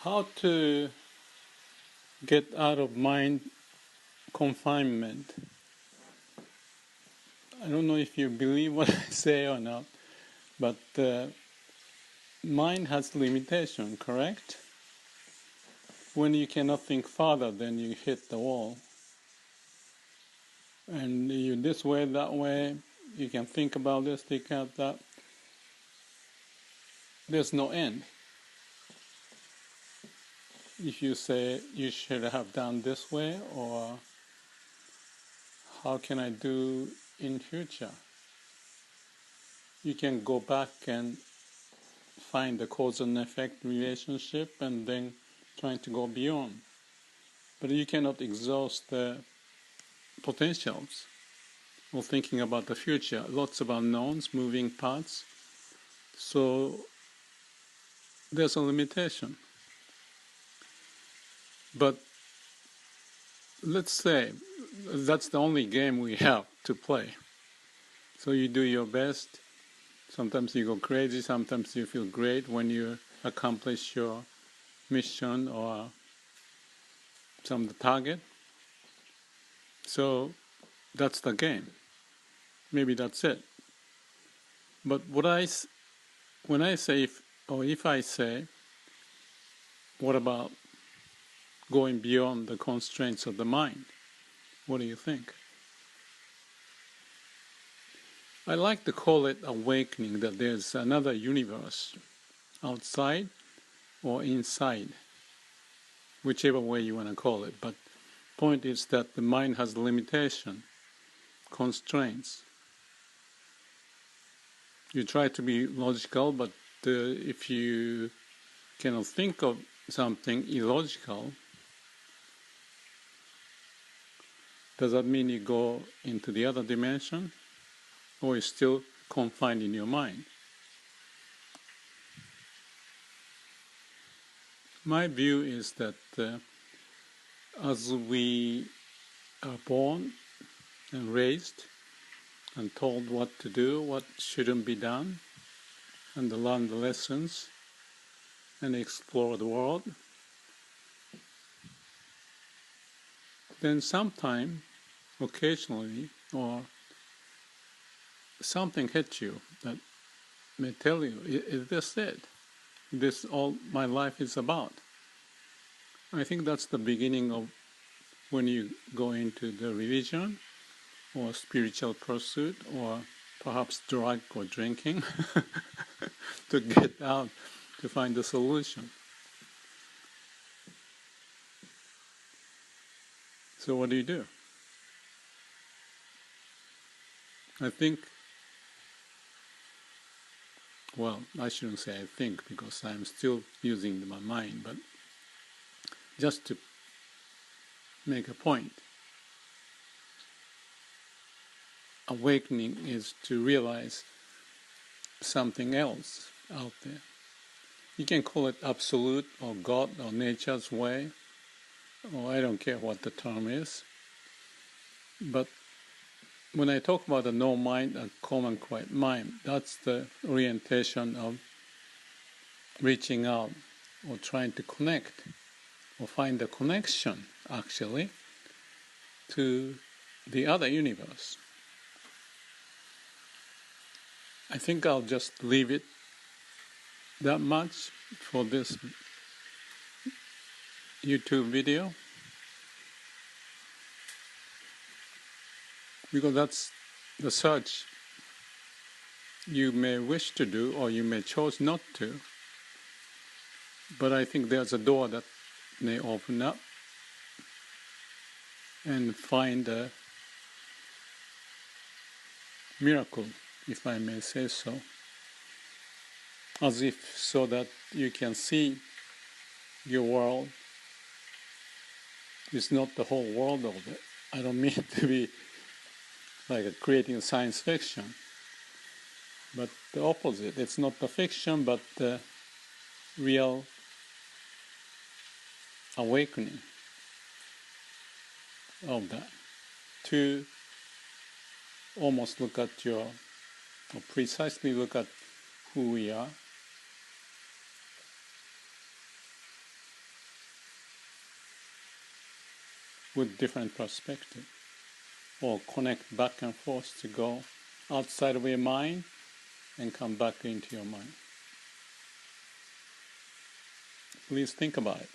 How to get out of mind confinement. I don't know if you believe what I say or not, but mind has limitation, correct? When you cannot think further, then you hit the wall. And you this way, that way, you can think about this, think about that. There's no end. If you say you should have done this way, or how can I do in future? You can go back and find the cause and effect relationship and then trying to go beyond. But you cannot exhaust the potentials of thinking about the future. Lots of unknowns, moving parts. So there's a limitation. But let's say that's the only game we have to play. So you do your best. Sometimes you go crazy, sometimes you feel great when you accomplish your mission or some target. So that's the game. Maybe that's it. But when I say, if I say, what about going beyond the constraints of the mind? What do you think? I like to call it awakening, that there's another universe outside or inside, whichever way you want to call it. But point is that the mind has limitation, constraints. You try to be logical, but if you cannot think of something illogical, does that mean you go into the other dimension, or you're still confined in your mind? My view is that as we are born and raised and told what to do, what shouldn't be done, and to learn the lessons and explore the world, then sometime, occasionally, or something hits you that may tell you, is this it? This all my life is about. I think that's the beginning of when you go into the religion or spiritual pursuit or perhaps drug or drinking to get out, to find the solution. So what do? I think, well, I shouldn't say I think because I'm still using my mind, but just to make a point, awakening is to realize something else out there. You can call it absolute or God or nature's way, or I don't care what the term is. But when I talk about the no mind and calm and quiet mind, that's the orientation of reaching out or trying to connect or find a connection, actually, to the other universe. I think I'll just leave it that much for this YouTube video, because that's the search you may wish to do or you may choose not to. But I think there's a door that may open up and find a miracle, if I may say so, as if so that you can see your world is not the whole world of it. I don't mean to be like creating science fiction, but the opposite. It's not the fiction, but the real awakening of that, to almost look at or precisely look at who we are, with different perspective, or connect back and forth to go outside of your mind and come back into your mind. Please think about it.